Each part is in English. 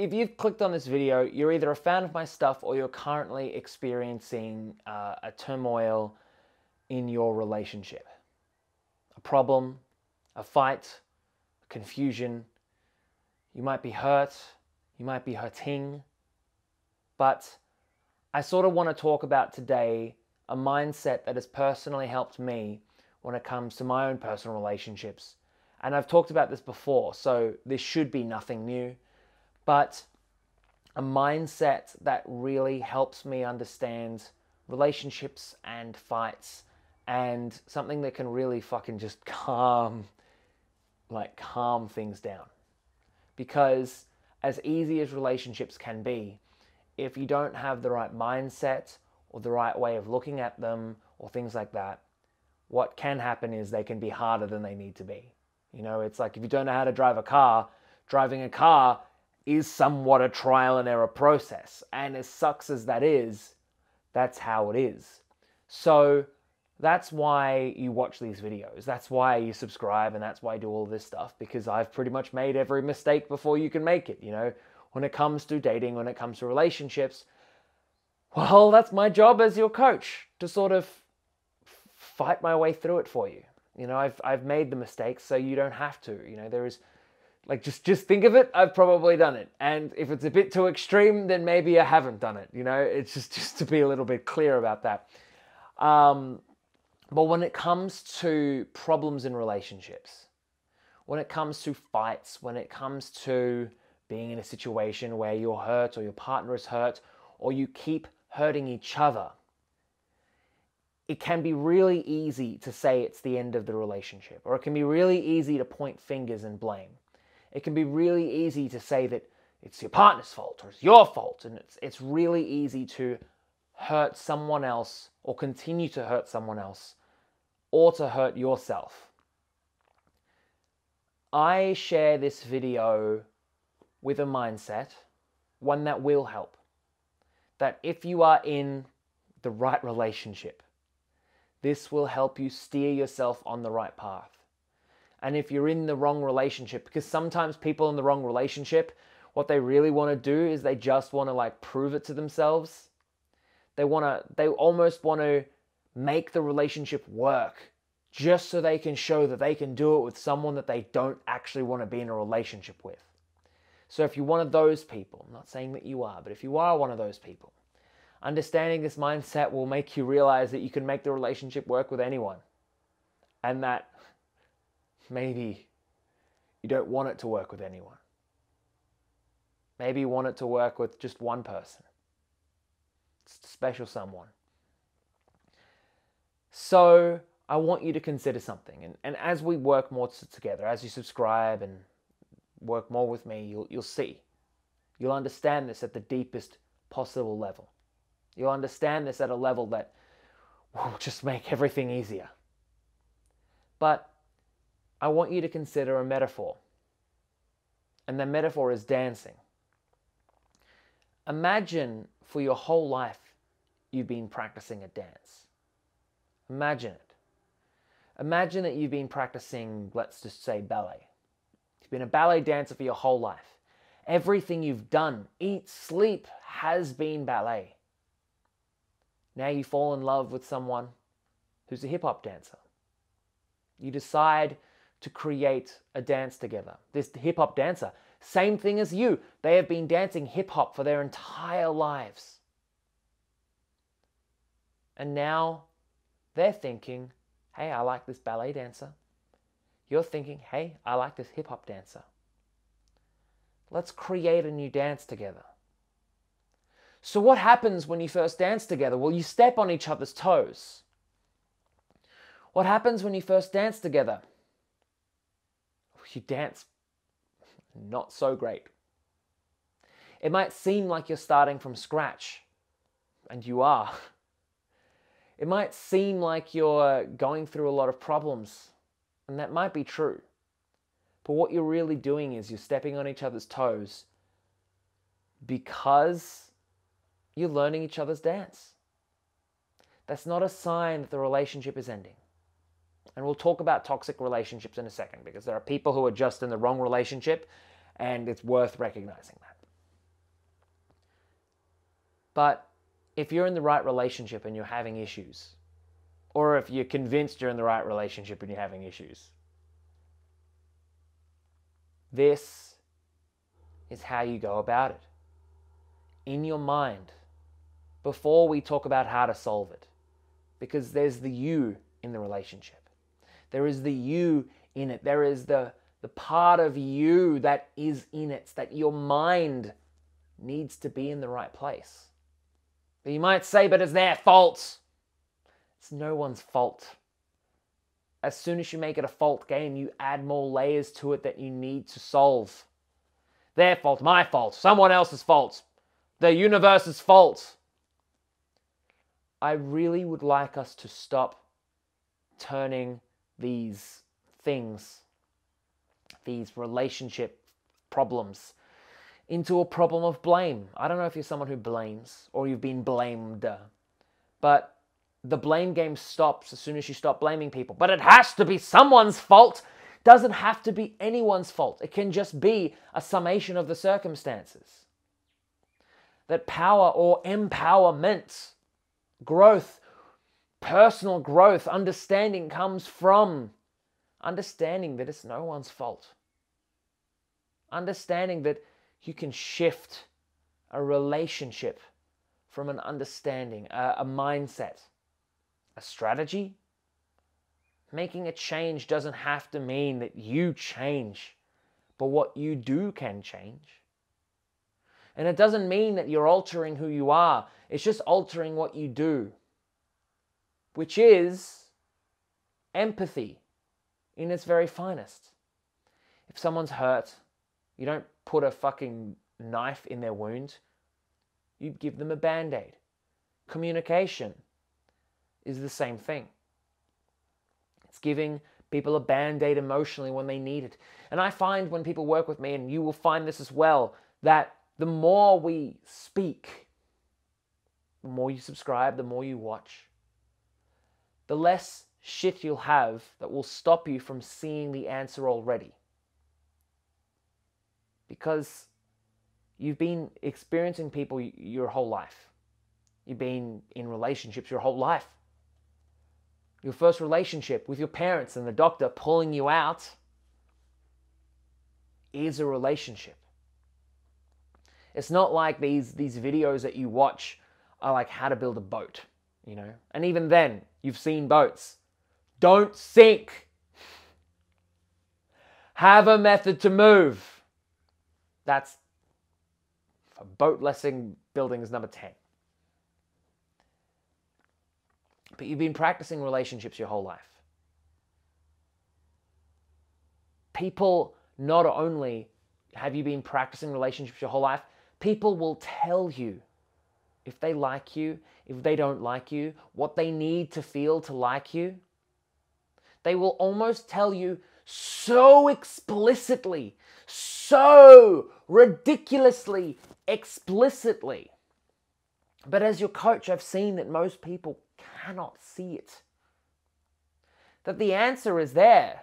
if you've clicked on this video, you're either a fan of my stuff or you're currently experiencing a turmoil in your relationship. A problem, a fight, confusion. You might be hurt, you might be hurting, but I sort of want to talk about today a mindset that has personally helped me when it comes to my own personal relationships. And I've talked about this before, so this should be nothing new, but a mindset that really helps me understand relationships and fights, and something that can really fucking just calm things down. Because as easy as relationships can be, if you don't have the right mindset or the right way of looking at them or things like that, what can happen is they can be harder than they need to be. You know, it's like if you don't know how to drive a car, driving a car is somewhat a trial and error process. And as sucks as that is, that's how it is. So that's why you watch these videos. That's why you subscribe, and that's why I do all this stuff, because I've pretty much made every mistake before you can make it, you know, when it comes to dating, when it comes to relationships. Well, that's my job as your coach, to sort of fight my way through it for you. You know, I've made the mistakes, so you don't have to. You know, there is, like, just think of it, I've probably done it. And if it's a bit too extreme, then maybe I haven't done it. You know, it's just to be a little bit clear about that. But when it comes to problems in relationships, when it comes to fights, when it comes to being in a situation where you're hurt or your partner is hurt, or you keep hurting each other, it can be really easy to say it's the end of the relationship, or it can be really easy to point fingers and blame. It can be really easy to say that it's your partner's fault or it's your fault, and it's really easy to hurt someone else or continue to hurt someone else or to hurt yourself. I share this video with a mindset, one that will help. That if you are in the right relationship, this will help you steer yourself on the right path. And if you're in the wrong relationship, because sometimes people in the wrong relationship, what they really want to do is they just want to like prove it to themselves. They almost want to make the relationship work just so they can show that they can do it with someone that they don't actually want to be in a relationship with. So if you're one of those people, I'm not saying that you are, but if you are one of those people, understanding this mindset will make you realize that you can make the relationship work with anyone. And that maybe you don't want it to work with anyone. Maybe you want it to work with just one person. It's a special someone. So I want you to consider something. And as we work more together, as you subscribe and work more with me, you'll see. You'll understand this at the deepest possible level. You'll understand this at a level that will just make everything easier. But I want you to consider a metaphor. And the metaphor is dancing. Imagine for your whole life you've been practicing a dance. Imagine it. Imagine that you've been practicing, let's just say, ballet. You've been a ballet dancer for your whole life. Everything you've done, eat, sleep, has been ballet. Now you fall in love with someone who's a hip-hop dancer. You decide to create a dance together. This hip-hop dancer, same thing as you. They have been dancing hip-hop for their entire lives. And now they're thinking, hey, I like this ballet dancer. You're thinking, hey, I like this hip-hop dancer. Let's create a new dance together. So what happens when you first dance together? Well, you step on each other's toes. What happens when you first dance together? You dance not so great. It might seem like you're starting from scratch, and you are. It might seem like you're going through a lot of problems, and that might be true. But what you're really doing is you're stepping on each other's toes because you're learning each other's dance. That's not a sign that the relationship is ending. And we'll talk about toxic relationships in a second, because there are people who are just in the wrong relationship, and it's worth recognizing that. But if you're in the right relationship and you're having issues, or if you're convinced you're in the right relationship and you're having issues, this is how you go about it. In your mind, before we talk about how to solve it. Because there's the you in the relationship. There is the you in it. There is the part of you that is in it, that your mind needs to be in the right place. But you might say, but it's their fault. It's no one's fault. As soon as you make it a fault game, you add more layers to it that you need to solve. Their fault, my fault, someone else's fault, the universe's fault. I really would like us to stop turning these things, these relationship problems, into a problem of blame. I don't know if you're someone who blames or you've been blamed, but the blame game stops as soon as you stop blaming people. But it has to be someone's fault. It doesn't have to be anyone's fault. It can just be a summation of the circumstances. That power or empowerment, growth, personal growth, understanding comes from understanding that it's no one's fault. Understanding that you can shift a relationship from an understanding, a mindset, a strategy. Making a change doesn't have to mean that you change, but what you do can change. And it doesn't mean that you're altering who you are. It's just altering what you do, which is empathy in its very finest. If someone's hurt, you don't put a fucking knife in their wound. You give them a band-aid. Communication is the same thing. It's giving people a band-aid emotionally when they need it. And I find when people work with me, and you will find this as well, that the more we speak, the more you subscribe, the more you watch, the less shit you'll have that will stop you from seeing the answer already. Because you've been experiencing people your whole life. You've been in relationships your whole life. Your first relationship with your parents and the doctor pulling you out is a relationship. It's not like these videos that you watch are like how to build a boat, you know? And even then, you've seen boats. Don't sink. Have a method to move. That's for boat lesson building is number 10. But you've been practicing relationships your whole life. People, not only have you been practicing relationships your whole life, people will tell you if they like you, if they don't like you, what they need to feel to like you. They will almost tell you so explicitly, so ridiculously explicitly. But as your coach, I've seen that most people cannot see it. That the answer is there.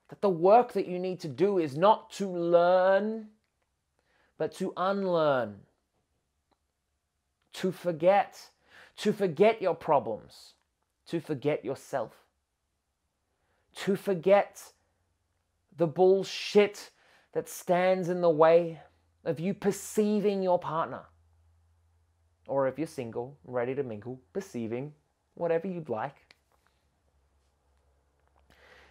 That the work that you need to do is not to learn, but to unlearn. To forget your problems, to forget yourself, to forget the bullshit that stands in the way of you perceiving your partner. Or if you're single, ready to mingle, perceiving whatever you'd like.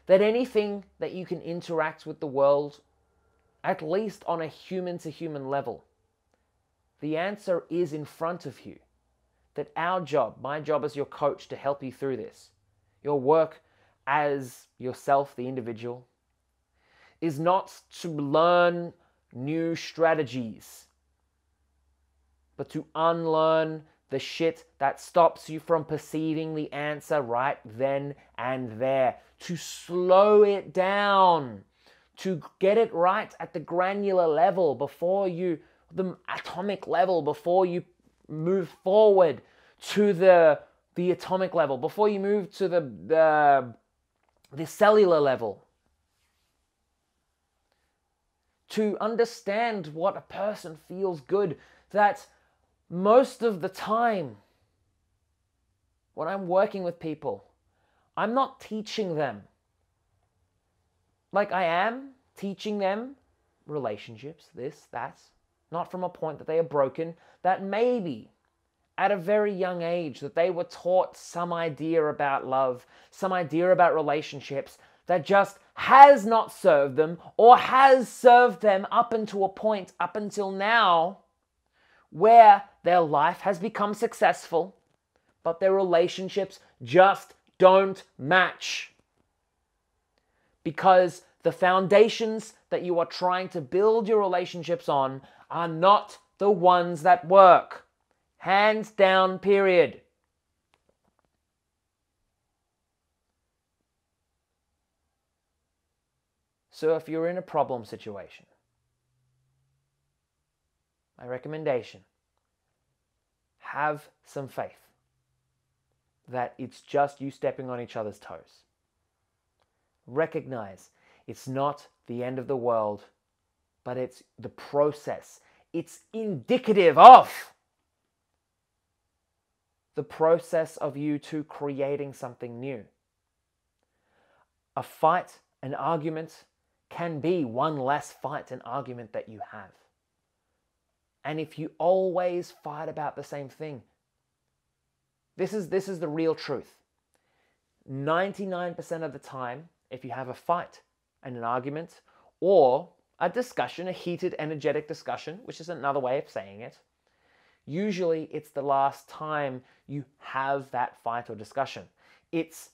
That anything that you can interact with the world, at least on a human-to-human level, the answer is in front of you. That our job, my job as your coach to help you through this, your work as yourself, the individual, is not to learn new strategies, but to unlearn the shit that stops you from perceiving the answer right then and there. To slow it down, to get it right at the granular level before you, the atomic level, before you move forward to the atomic level, before you move to the cellular level. To understand what a person feels good, that Most of the time, when I'm working with people, I'm not teaching them. Like I am teaching them relationships, this, that, not from a point that they are broken, that maybe at a very young age that they were taught some idea about love, some idea about relationships that just has not served them or has served them up until a point, up until now, where their life has become successful, but their relationships just don't match. Because the foundations that you are trying to build your relationships on are not the ones that work. Hands down, period. So if you're in a problem situation, my recommendation, have some faith that it's just you stepping on each other's toes. Recognize it's not the end of the world, but it's the process. It's indicative of the process of you two creating something new. A fight, an argument, can be one less fight and argument that you have. And if you always fight about the same thing, this is the real truth. 99% of the time, if you have a fight and an argument, or a discussion, a heated, energetic discussion, which is another way of saying it, usually it's the last time you have that fight or discussion. It's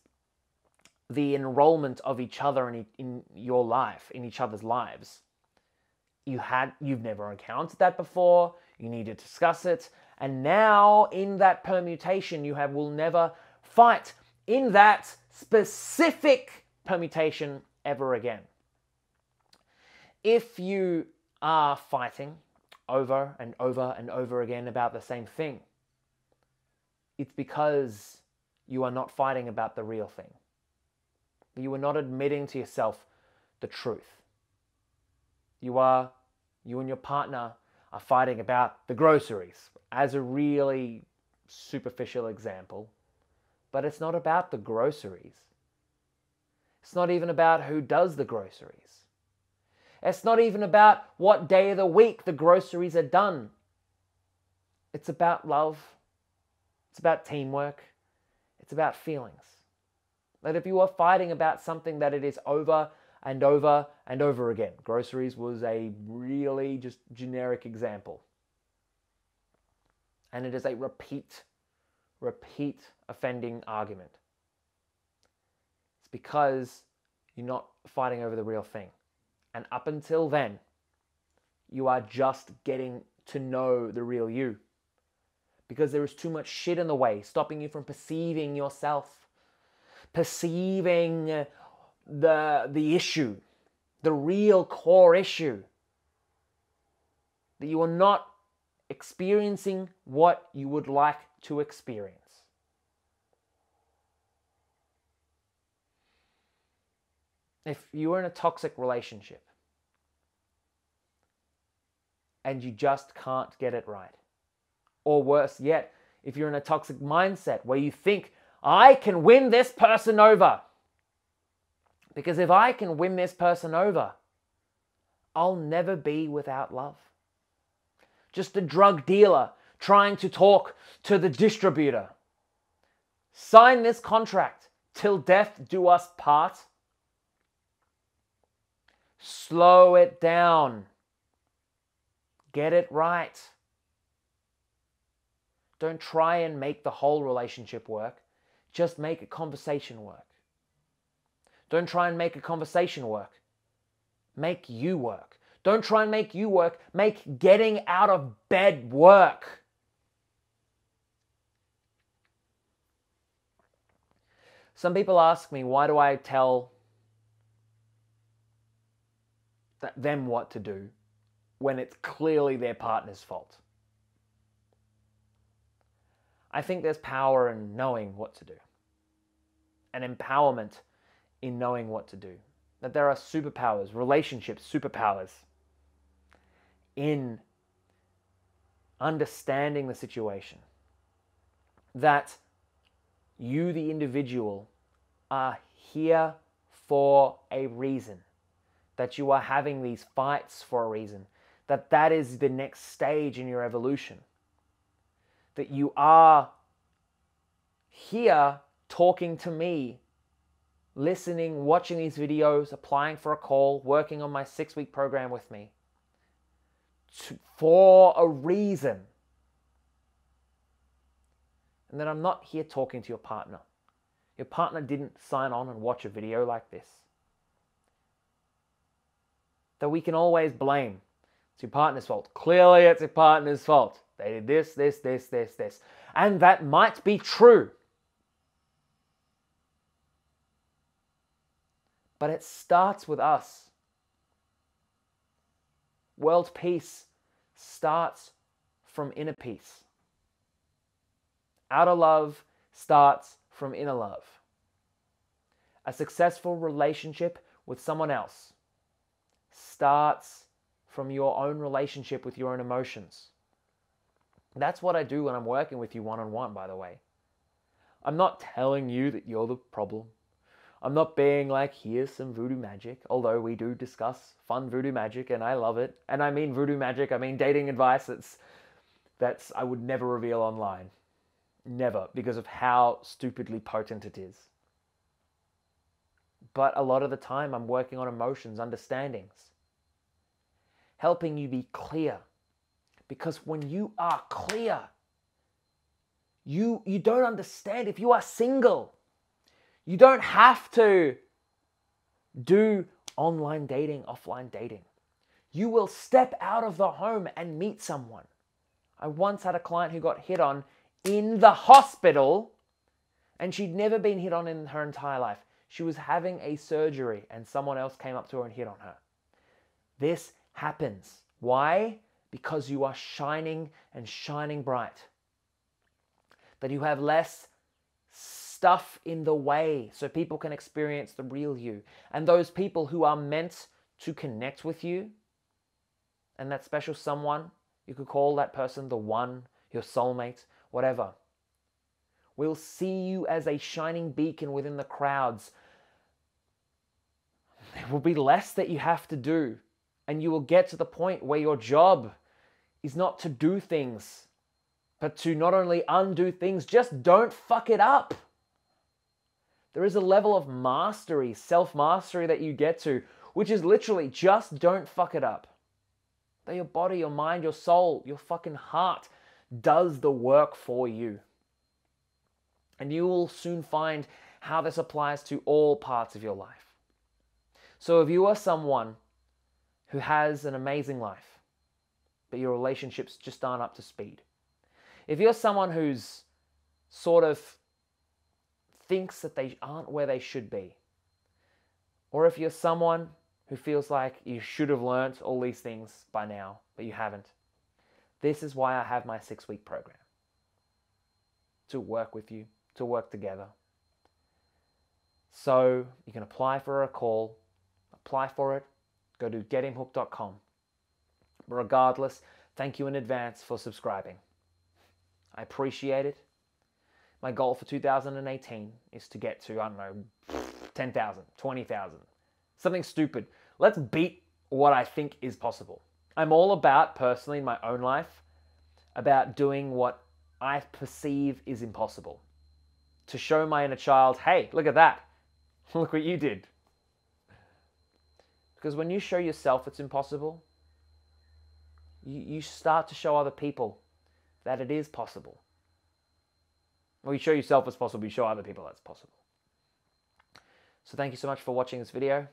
the enrollment of each other in your life, in each other's lives. You've never encountered that before, you need to discuss it, and now in that permutation will never fight in that specific permutation ever again. If you are fighting over and over and over again about the same thing, it's because you are not fighting about the real thing. You are not admitting to yourself the truth. You and your partner are fighting about the groceries as a really superficial example, but it's not about the groceries. It's not even about who does the groceries. It's not even about what day of the week the groceries are done. It's about love. It's about teamwork. It's about feelings. That if you are fighting about something that it is over and over and over again. Groceries was a really just generic example. And it is a repeat offending argument. It's because you're not fighting over the real thing. And up until then, you are just getting to know the real you. Because there is too much shit in the way, stopping you from perceiving yourself. Perceiving the issue, the real core issue. That you are not experiencing what you would like to experience. If you are in a toxic relationship and you just can't get it right, or worse yet, if you're in a toxic mindset where you think, I can win this person over, because if I can win this person over, I'll never be without love. Just a drug dealer trying to talk to the distributor. Sign this contract till death do us part. Slow it down. Get it right. Don't try and make the whole relationship work. Just make a conversation work. Don't try and make a conversation work. Make you work. Don't try and make you work. Make getting out of bed work. Some people ask me, why do I tell them what to do when it's clearly their partner's fault? I think there's power in knowing what to do, and empowerment in knowing what to do. That there are superpowers, relationships, superpowers in understanding the situation, that you, the individual, are here for a reason, that you are having these fights for a reason, that that is the next stage in your evolution, that you are here talking to me, listening, watching these videos, applying for a call, working on my 6-week program with me for a reason. And that I'm not here talking to your partner. Your partner didn't sign on and watch a video like this. That we can always blame. It's your partner's fault. Clearly it's your partner's fault. They did this, this, this, this, this. And that might be true. But it starts with us. World peace starts from inner peace. Outer love starts from inner love. A successful relationship with someone else starts from your own relationship with your own emotions. That's what I do when I'm working with you one-on-one, by the way. I'm not telling you that you're the problem. I'm not being like, here's some voodoo magic, although we do discuss fun voodoo magic and I love it. And I mean voodoo magic, I mean dating advice that's I would never reveal online. Never, because of how stupidly potent it is. But a lot of the time I'm working on emotions, understandings, helping you be clear. Because when you are clear, you don't understand. If you are single, you don't have to do online dating, offline dating. You will step out of the home and meet someone. I once had a client who got hit on in the hospital, and she'd never been hit on in her entire life. She was having a surgery and someone else came up to her and hit on her. This happens. Why? Because you are shining and shining bright. That you have less stuff in the way so people can experience the real you. And those people who are meant to connect with you, and that special someone, you could call that person the one, your soulmate, whatever, will see you as a shining beacon within the crowds. There will be less that you have to do, and you will get to the point where your job is not to do things, but to not only undo things, just don't fuck it up. There is a level of mastery, self-mastery that you get to, which is literally just don't fuck it up. That your body, your mind, your soul, your fucking heart does the work for you. And you will soon find how this applies to all parts of your life. So if you are someone who has an amazing life, but your relationships just aren't up to speed. If you're someone who's sort of thinks that they aren't where they should be, or if you're someone who feels like you should have learnt all these things by now, but you haven't, this is why I have my 6-week program. To work with you, to work together. So you can apply for a call, apply for it, go to gethimhooked.com. But regardless, thank you in advance for subscribing. I appreciate it. My goal for 2018 is to get to, 10,000, 20,000. Something stupid. Let's beat what I think is possible. I'm all about, personally in my own life, about doing what I perceive is impossible. To show my inner child, hey, look at that. Look what you did. Because when you show yourself it's impossible, you start to show other people that it is possible. Well, you show yourself it's possible, you show other people that's possible. So thank you so much for watching this video.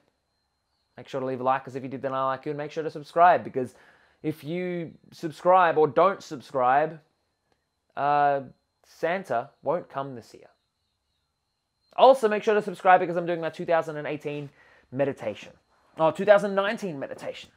Make sure to leave a like, because if you did, then I like you, and make sure to subscribe, because if you subscribe or don't subscribe, Santa won't come this year. Also, make sure to subscribe because I'm doing my 2018 meditation. Oh, 2019 meditation.